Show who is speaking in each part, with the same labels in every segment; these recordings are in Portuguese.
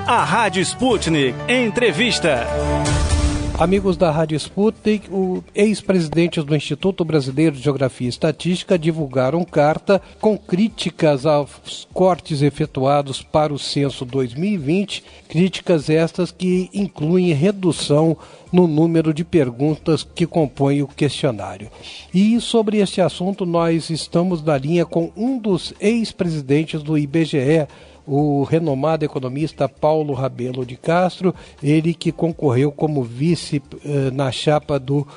Speaker 1: A Rádio Sputnik Entrevista.
Speaker 2: Amigos da Rádio Sputnik, os ex-presidentes do Instituto Brasileiro de Geografia e Estatística divulgaram carta com críticas aos cortes efetuados para o censo 2020, críticas estas que incluem redução no número de perguntas que compõem o questionário. E sobre este assunto nós estamos na linha com um dos ex-presidentes do IBGE, o renomado economista Paulo Rabelo de Castro, ele que concorreu como vice na chapa do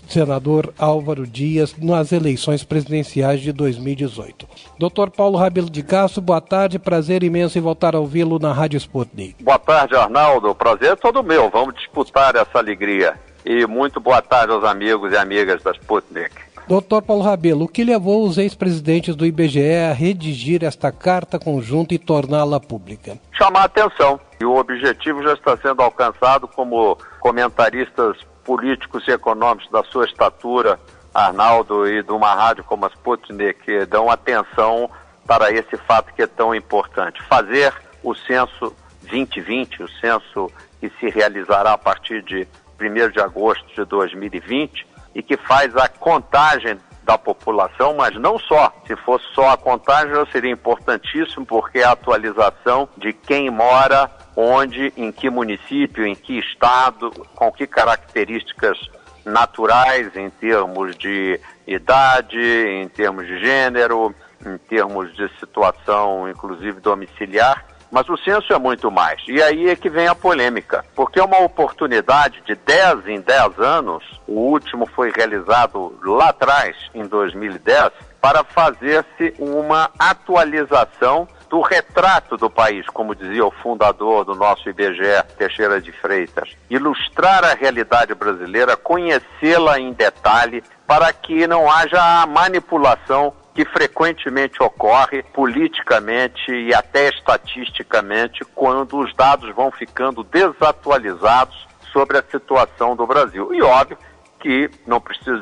Speaker 2: senador Álvaro Dias nas eleições presidenciais de 2018. Dr. Paulo Rabelo de Castro, boa tarde, prazer imenso em voltar a ouvi-lo na Rádio Sputnik.
Speaker 3: Boa tarde, Arnaldo, o prazer é todo meu, vamos disputar essa alegria. E muito boa tarde aos amigos e amigas da Sputnik.
Speaker 2: Dr. Paulo Rabelo, o que levou os ex-presidentes do IBGE a redigir esta carta conjunta e torná-la pública?
Speaker 3: Chamar a atenção. E o objetivo já está sendo alcançado, como comentaristas políticos e econômicos da sua estatura, Arnaldo, e de uma rádio como a Sputnik, que dão atenção para esse fato que é tão importante. Fazer o censo 2020, o censo que se realizará a partir de 1º de agosto de 2020, e que faz a contagem da população, mas não só. Se fosse só a contagem, seria importantíssimo, porque é a atualização de quem mora, onde, em que município, em que estado, com que características naturais, em termos de idade, em termos de gênero, em termos de situação, inclusive domiciliar. Mas o censo é muito mais. E aí é que vem a polêmica, porque é uma oportunidade de 10 em 10 anos, o último foi realizado lá atrás, em 2010, para fazer-se uma atualização do retrato do país, como dizia o fundador do nosso IBGE, Teixeira de Freitas. Ilustrar a realidade brasileira, conhecê-la em detalhe, para que não haja a manipulação que frequentemente ocorre politicamente e até estatisticamente quando os dados vão ficando desatualizados sobre a situação do Brasil. E óbvio que, não preciso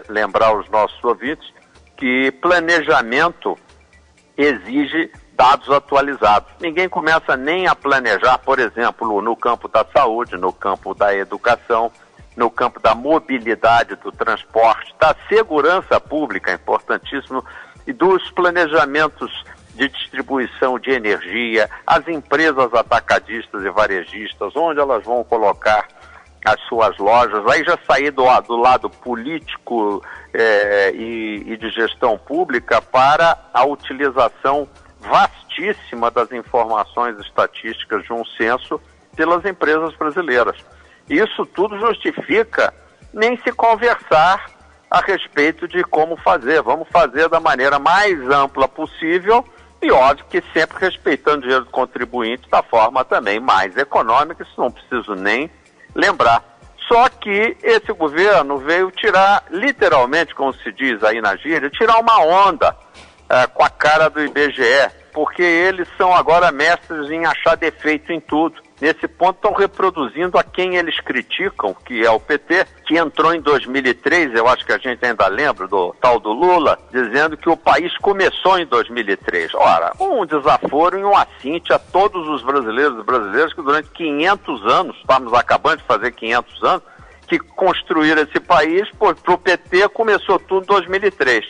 Speaker 3: lembrar os nossos ouvintes, que planejamento exige dados atualizados. Ninguém começa nem a planejar, por exemplo, no campo da saúde, no campo da educação, no campo da mobilidade, do transporte, da segurança pública, importantíssimo, e dos planejamentos de distribuição de energia, as empresas atacadistas e varejistas, onde elas vão colocar as suas lojas. Aí já sair do lado político e de gestão pública para a utilização vastíssima das informações estatísticas de um censo pelas empresas brasileiras. Isso tudo justifica nem se conversar a respeito de como fazer. Vamos fazer da maneira mais ampla possível e, óbvio, que sempre respeitando o dinheiro do contribuinte da forma também mais econômica, isso não preciso nem lembrar. Só que esse governo veio tirar, literalmente, como se diz aí na gíria, tirar uma onda com a cara do IBGE, porque eles são agora mestres em achar defeito em tudo. Nesse ponto estão reproduzindo a quem eles criticam, que é o PT, que entrou em 2003, eu acho que a gente ainda lembra do tal do Lula, dizendo que o país começou em 2003. Ora, um desaforo e um assinte a todos os brasileiros e brasileiras que durante 500 anos, estamos acabando de fazer 500 anos, que construíram esse país, para o PT começou tudo em 2003.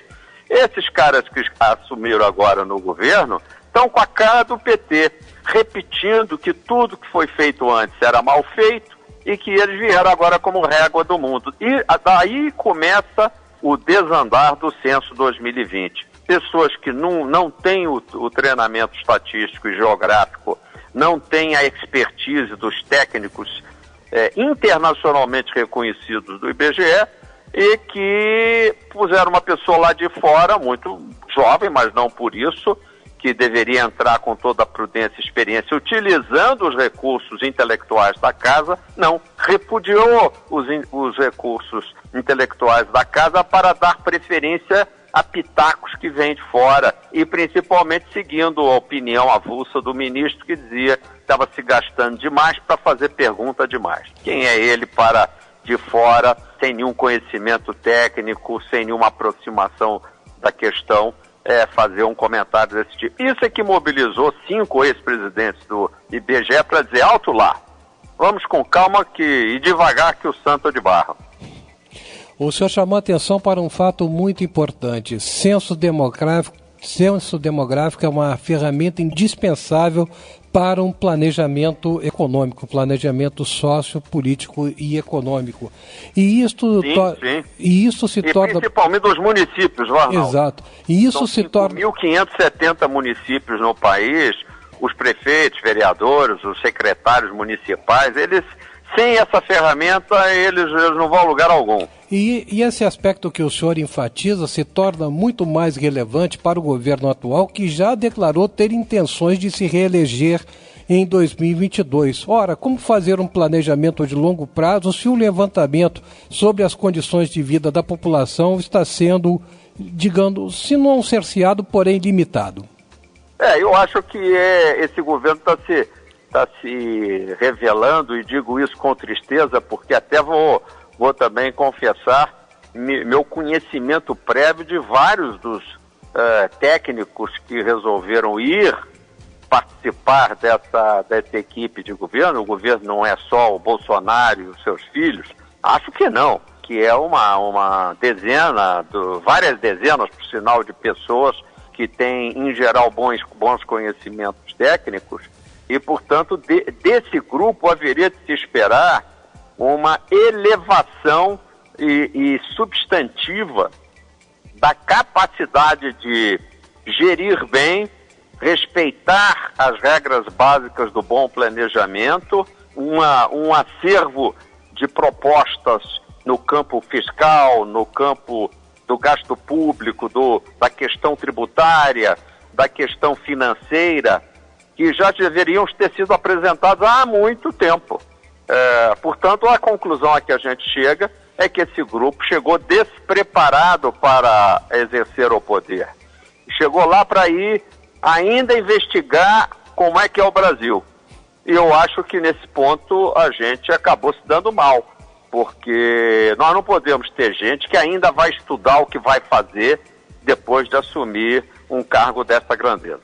Speaker 3: Esses caras que assumiram agora no governo estão com a cara do PT, repetindo que tudo que foi feito antes era mal feito e que eles vieram agora como régua do mundo. E daí começa o desandar do censo 2020. Pessoas que não têm o treinamento estatístico e geográfico, não têm a expertise dos técnicos internacionalmente reconhecidos do IBGE, e que puseram uma pessoa lá de fora, muito jovem, mas não por isso, que deveria entrar com toda a prudência e experiência, utilizando os recursos intelectuais da casa, não, repudiou os recursos intelectuais da casa para dar preferência a pitacos que vêm de fora, e principalmente seguindo a opinião avulsa do ministro, que dizia que estava se gastando demais para fazer pergunta demais. Quem é ele para, de fora, sem nenhum conhecimento técnico, sem nenhuma aproximação da questão, fazer um comentário desse tipo. Isso é que mobilizou 5 ex-presidentes do IBGE para dizer, alto lá, vamos com calma e devagar que o santo é de barro.
Speaker 2: O senhor chamou a atenção para um fato muito importante. Censo demográfico é uma ferramenta indispensável para um planejamento econômico, planejamento sociopolítico e econômico. E isto, se torna...
Speaker 3: principalmente dos municípios, Arnaldo.
Speaker 2: Exato. E isso se torna...
Speaker 3: 5.570 municípios no país, os prefeitos, vereadores, os secretários municipais, eles, sem essa ferramenta, eles não vão a lugar algum.
Speaker 2: E esse aspecto que o senhor enfatiza se torna muito mais relevante para o governo atual, que já declarou ter intenções de se reeleger em 2022. Ora, como fazer um planejamento de longo prazo se o levantamento sobre as condições de vida da população está sendo, digamos, se não cerceado, porém limitado?
Speaker 3: Eu acho que esse governo está se revelando, e digo isso com tristeza, porque até vou também confessar meu conhecimento prévio de vários dos técnicos que resolveram participar dessa equipe de governo. O governo não é só o Bolsonaro e os seus filhos. Acho que não, que é uma dezena, várias dezenas, por sinal, de pessoas que têm, em geral, bons conhecimentos técnicos, e, portanto, desse grupo haveria de se esperar uma elevação e substantiva da capacidade de gerir bem, respeitar as regras básicas do bom planejamento, um acervo de propostas no campo fiscal, no campo do gasto público, da questão tributária, da questão financeira, que já deveriam ter sido apresentados há muito tempo. Portanto, a conclusão a que a gente chega é que esse grupo chegou despreparado para exercer o poder. Chegou lá para ainda investigar como é que é o Brasil. E eu acho que nesse ponto a gente acabou se dando mal, porque nós não podemos ter gente que ainda vai estudar o que vai fazer depois de assumir um cargo dessa grandeza.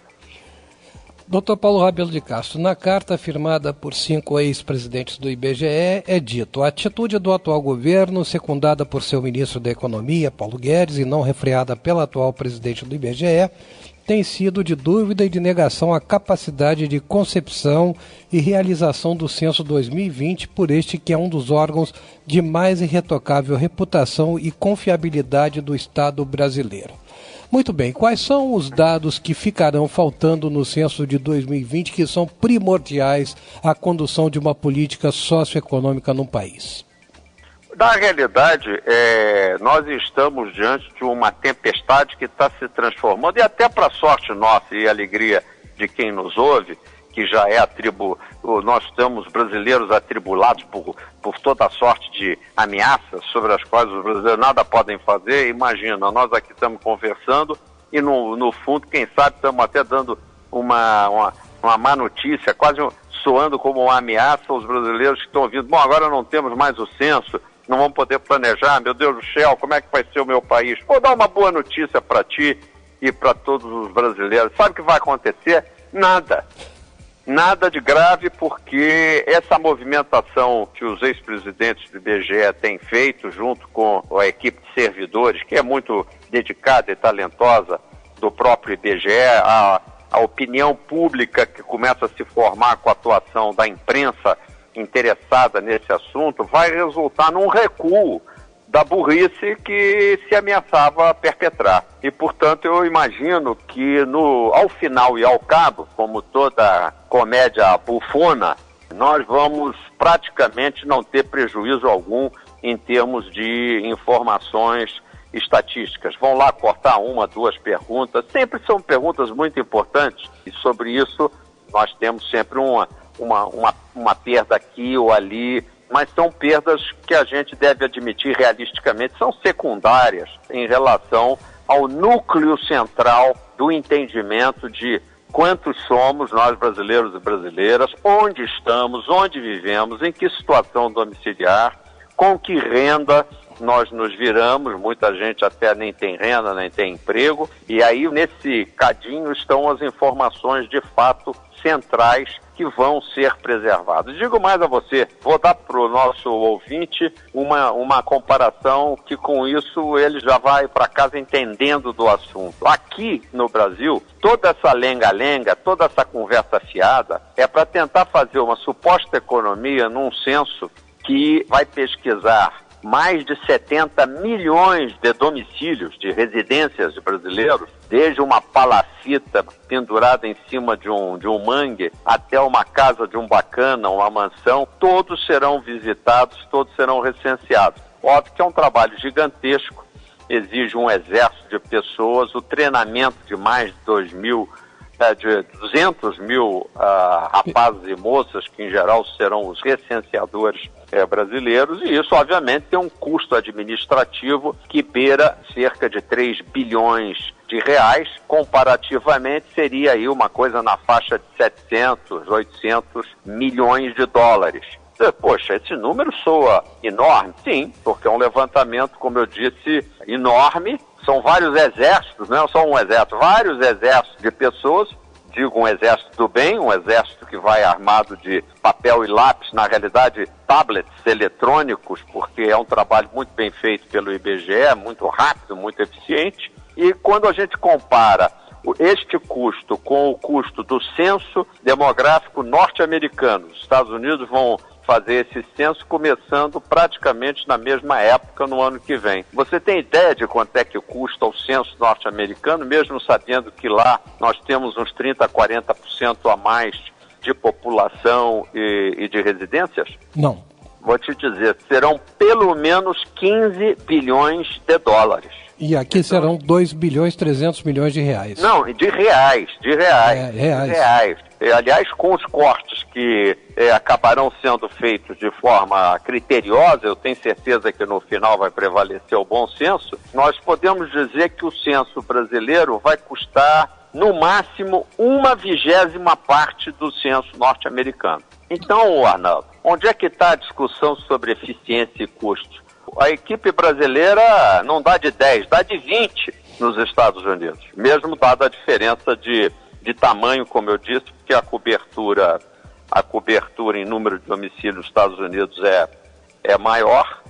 Speaker 2: Dr. Paulo Rabelo de Castro, na carta firmada por 5 ex-presidentes do IBGE, é dito: a atitude do atual governo, secundada por seu ministro da Economia, Paulo Guedes, e não refreada pela atual presidente do IBGE, tem sido de dúvida e de negação à capacidade de concepção e realização do censo 2020 por este que é um dos órgãos de mais irretocável reputação e confiabilidade do Estado brasileiro. Muito bem, quais são os dados que ficarão faltando no censo de 2020 que são primordiais à condução de uma política socioeconômica no país?
Speaker 3: Na realidade, nós estamos diante de uma tempestade que está se transformando, e até para sorte nossa e alegria de quem nos ouve, que já nós estamos brasileiros atribulados por toda sorte de ameaças sobre as quais os brasileiros nada podem fazer. Imagina, nós aqui estamos conversando e no fundo, quem sabe, estamos até dando uma má notícia, quase soando como uma ameaça aos brasileiros que estão ouvindo. Bom, agora não temos mais o censo, não vamos poder planejar, meu Deus do céu, como é que vai ser o meu país? Vou dar uma boa notícia para ti e para todos os brasileiros. Sabe o que vai acontecer? Nada de grave, porque essa movimentação que os ex-presidentes do IBGE têm feito, junto com a equipe de servidores, que é muito dedicada e talentosa do próprio IBGE, a opinião pública que começa a se formar com a atuação da imprensa interessada nesse assunto, vai resultar num recuo da burrice que se ameaçava perpetrar. E, portanto, eu imagino que ao final e ao cabo, como toda comédia bufona, nós vamos praticamente não ter prejuízo algum em termos de informações estatísticas. Vão lá cortar 1, 2 perguntas, sempre são perguntas muito importantes, e sobre isso nós temos sempre uma perda aqui ou ali, mas são perdas que a gente deve admitir realisticamente, são secundárias em relação ao núcleo central do entendimento de quantos somos nós brasileiros e brasileiras, onde estamos, onde vivemos, em que situação domiciliar, com que renda nós nos viramos. Muita gente até nem tem renda, nem tem emprego, e aí nesse cadinho estão as informações de fato centrais que vão ser preservadas. Digo mais a você, vou dar para o nosso ouvinte uma comparação que com isso ele já vai para casa entendendo do assunto. Aqui no Brasil, toda essa lenga-lenga, toda essa conversa fiada é para tentar fazer uma suposta economia num censo que vai pesquisar mais de 70 milhões de domicílios, de residências de brasileiros, desde uma palafita pendurada em cima de um mangue até uma casa de um bacana, uma mansão, todos serão visitados, todos serão recenseados. Óbvio que é um trabalho gigantesco, exige um exército de pessoas, o treinamento de mais de 200 mil rapazes e moças, que em geral serão os recenseadores brasileiros, e isso obviamente tem um custo administrativo que beira cerca de 3 bilhões de reais, comparativamente seria aí uma coisa na faixa de 700, 800 milhões de dólares. Poxa, esse número soa enorme? Sim, porque é um levantamento, como eu disse, enorme. São vários exércitos, não é só um exército, vários exércitos de pessoas. Digo um exército do bem, um exército que vai armado de papel e lápis, na realidade tablets eletrônicos, porque é um trabalho muito bem feito pelo IBGE, muito rápido, muito eficiente. E quando a gente compara este custo com o custo do censo demográfico norte-americano, os Estados Unidos vão fazer esse censo começando praticamente na mesma época no ano que vem. Você tem ideia de quanto é que custa o censo norte-americano, mesmo sabendo que lá nós temos uns 30% a 40% a mais de população e de residências?
Speaker 2: Não.
Speaker 3: Vou te dizer, serão pelo menos 15 bilhões de dólares.
Speaker 2: E aqui serão 2 bilhões 300 milhões de reais.
Speaker 3: Não, de reais.
Speaker 2: Reais.
Speaker 3: Aliás, com os cortes que acabarão sendo feitos de forma criteriosa, eu tenho certeza que no final vai prevalecer o bom senso, nós podemos dizer que o censo brasileiro vai custar, no máximo, 1/20 parte do censo norte-americano. Então, Arnaldo, onde é que está a discussão sobre eficiência e custo? A equipe brasileira não dá de 10, dá de 20 nos Estados Unidos, mesmo dada a diferença de tamanho, como eu disse, porque a cobertura em número de domicílios nos Estados Unidos é maior.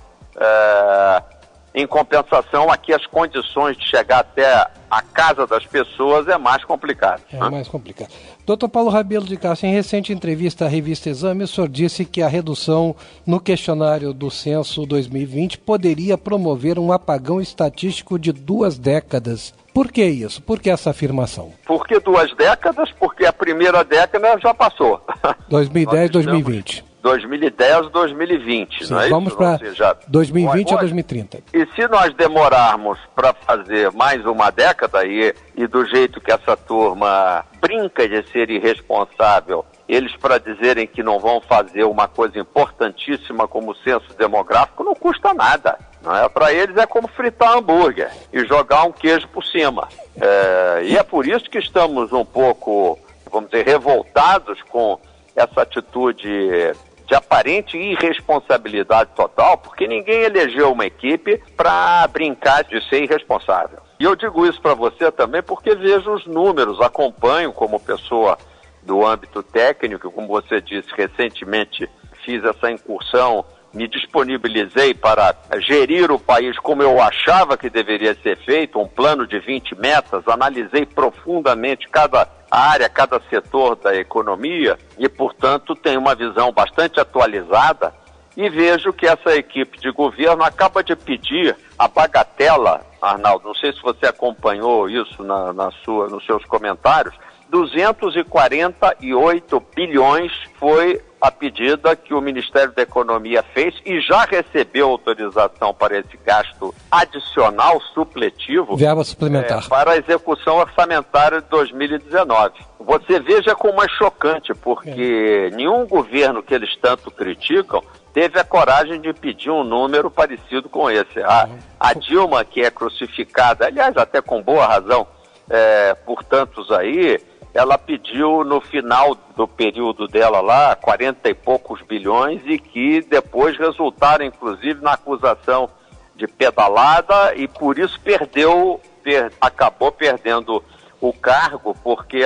Speaker 3: Em compensação, aqui as condições de chegar até a casa das pessoas é mais complicado.
Speaker 2: Mais complicado. Dr. Paulo Rabelo de Castro, em recente entrevista à revista Exame, o senhor disse que a redução no questionário do censo 2020 poderia promover um apagão estatístico de 2 décadas. Por que isso? Por que essa afirmação?
Speaker 3: Por que 2 décadas? Porque a primeira década já passou.
Speaker 2: 2010, 2020.
Speaker 3: 2010, 2020,
Speaker 2: Sim,
Speaker 3: não é isso?
Speaker 2: Vamos para 2020 a 2030.
Speaker 3: E se nós demorarmos para fazer mais uma década, e do jeito que essa turma brinca de ser irresponsável, eles para dizerem que não vão fazer uma coisa importantíssima como o censo demográfico, não custa nada. Não é? Para eles é como fritar hambúrguer e jogar um queijo por cima. E é por isso que estamos um pouco, vamos dizer, revoltados com essa atitude de aparente irresponsabilidade total, porque ninguém elegeu uma equipe para brincar de ser irresponsável. E eu digo isso para você também porque vejo os números, acompanho como pessoa do âmbito técnico, como você disse, recentemente fiz essa incursão, me disponibilizei para gerir o país como eu achava que deveria ser feito, um plano de 20 metas, analisei profundamente cada área, cada setor da economia e, portanto, tenho uma visão bastante atualizada e vejo que essa equipe de governo acaba de pedir a bagatela, Arnaldo, não sei se você acompanhou isso nos seus comentários, 248 bilhões foi a pedida que o Ministério da Economia fez e já recebeu autorização para esse gasto adicional, supletivo,
Speaker 2: verba suplementar,
Speaker 3: para a execução orçamentária de 2019. Você veja como é chocante, porque nenhum governo que eles tanto criticam teve a coragem de pedir um número parecido com esse. A Dilma, que é crucificada, aliás, até com boa razão, por tantos aí, ela pediu no final do período dela lá 40 e poucos bilhões e que depois resultaram inclusive na acusação de pedalada e por isso acabou perdendo o cargo, porque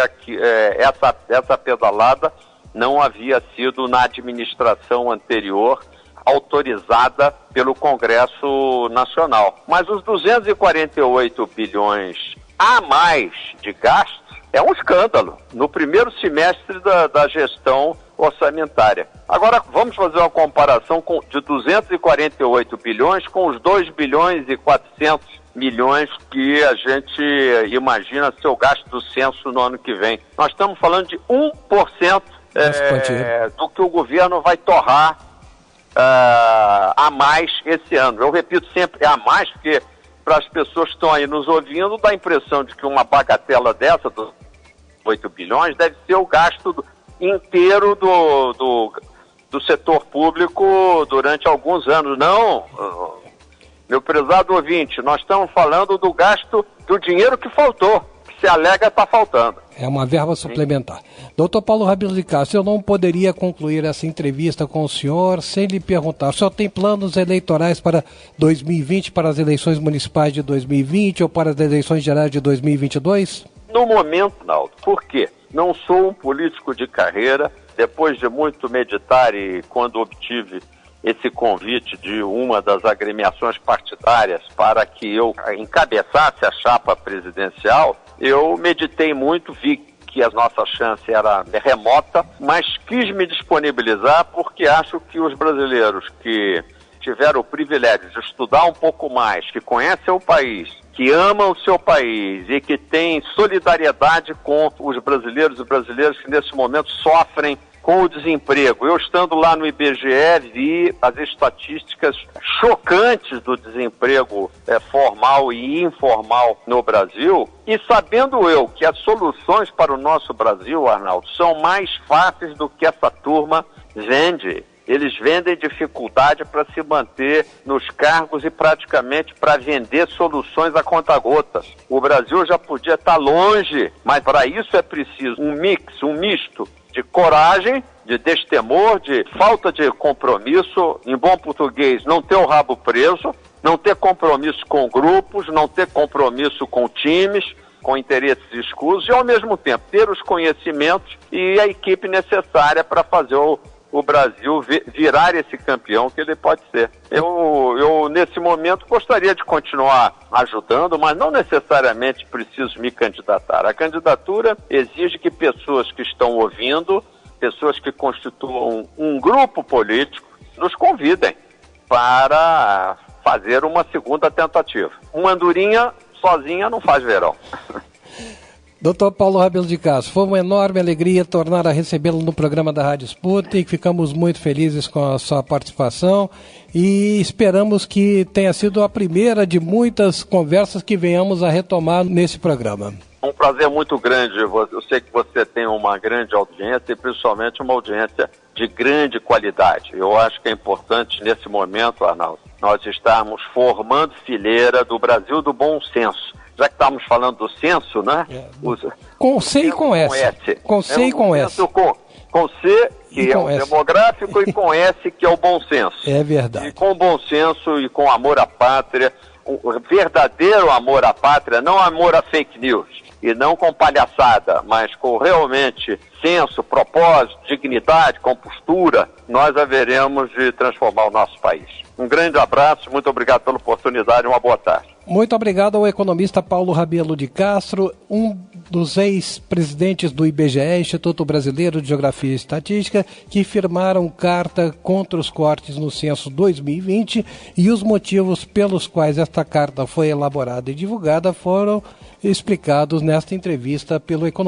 Speaker 3: essa pedalada não havia sido na administração anterior autorizada pelo Congresso Nacional. Mas os 248 bilhões a mais de gasto é um escândalo no primeiro semestre da gestão orçamentária. Agora, vamos fazer uma comparação de 248 bilhões com os 2 bilhões e 400 milhões que a gente imagina ser o gasto do censo no ano que vem. Nós estamos falando de 1% do que o governo vai torrar a mais esse ano. Eu repito sempre, a mais, porque para as pessoas que estão aí nos ouvindo, dá a impressão de que uma bagatela dessa, dos 8 bilhões, deve ser o gasto inteiro do setor público durante alguns anos. Não, meu prezado ouvinte, nós estamos falando do gasto do dinheiro que faltou, que se alega está faltando.
Speaker 2: É uma verba suplementar. Doutor Paulo Rabelo de Castro, eu não poderia concluir essa entrevista com o senhor sem lhe perguntar, o senhor tem planos eleitorais para 2020, para as eleições municipais de 2020 ou para as eleições gerais de 2022?
Speaker 3: No momento, Naldo. Por quê? Não sou um político de carreira. Depois de muito meditar e quando obtive esse convite de uma das agremiações partidárias para que eu encabeçasse a chapa presidencial, eu meditei muito, vi que a nossa chance era remota, mas quis me disponibilizar porque acho que os brasileiros que tiveram o privilégio de estudar um pouco mais, que conhecem o país, que amam o seu país e que têm solidariedade com os brasileiros e brasileiras que nesse momento sofrem com o desemprego. Eu estando lá no IBGE vi as estatísticas chocantes do desemprego formal e informal no Brasil e sabendo eu que as soluções para o nosso Brasil, Arnaldo, são mais fáceis do que essa turma vende. Eles vendem dificuldade para se manter nos cargos e praticamente para vender soluções a conta-gotas. O Brasil já podia estar longe, mas para isso é preciso um misto de coragem, de destemor, de falta de compromisso, em bom português, não ter o rabo preso, não ter compromisso com grupos, não ter compromisso com times, com interesses escusos e ao mesmo tempo ter os conhecimentos e a equipe necessária para fazer o Brasil virar esse campeão que ele pode ser. Eu, nesse momento, gostaria de continuar ajudando, mas não necessariamente preciso me candidatar. A candidatura exige que pessoas que estão ouvindo, pessoas que constituam um grupo político, nos convidem para fazer uma segunda tentativa. Uma andorinha sozinha não faz verão.
Speaker 2: Doutor Paulo Rabelo de Castro, foi uma enorme alegria tornar a recebê-lo no programa da Rádio Sputnik. Ficamos muito felizes com a sua participação e esperamos que tenha sido a primeira de muitas conversas que venhamos a retomar nesse programa.
Speaker 3: Um prazer muito grande. Eu sei que você tem uma grande audiência e principalmente uma audiência de grande qualidade. Eu acho que é importante nesse momento, Arnaldo, nós estarmos formando fileira do Brasil do bom senso. Já que estamos falando do censo, né?
Speaker 2: Com C e com S. Com C e com S.
Speaker 3: Com C, que é o demográfico, e com S, que é o bom senso.
Speaker 2: É verdade.
Speaker 3: E com bom senso e com amor à pátria, o verdadeiro amor à pátria, não amor a fake news, e não com palhaçada, mas com realmente senso, propósito, dignidade, compostura, nós haveremos de transformar o nosso país. Um grande abraço, muito obrigado pela oportunidade e uma boa tarde.
Speaker 2: Muito obrigado ao economista Paulo Rabelo de Castro, um dos ex-presidentes do IBGE, Instituto Brasileiro de Geografia e Estatística, que firmaram carta contra os cortes no censo 2020 e os motivos pelos quais esta carta foi elaborada e divulgada foram explicados nesta entrevista pelo economista.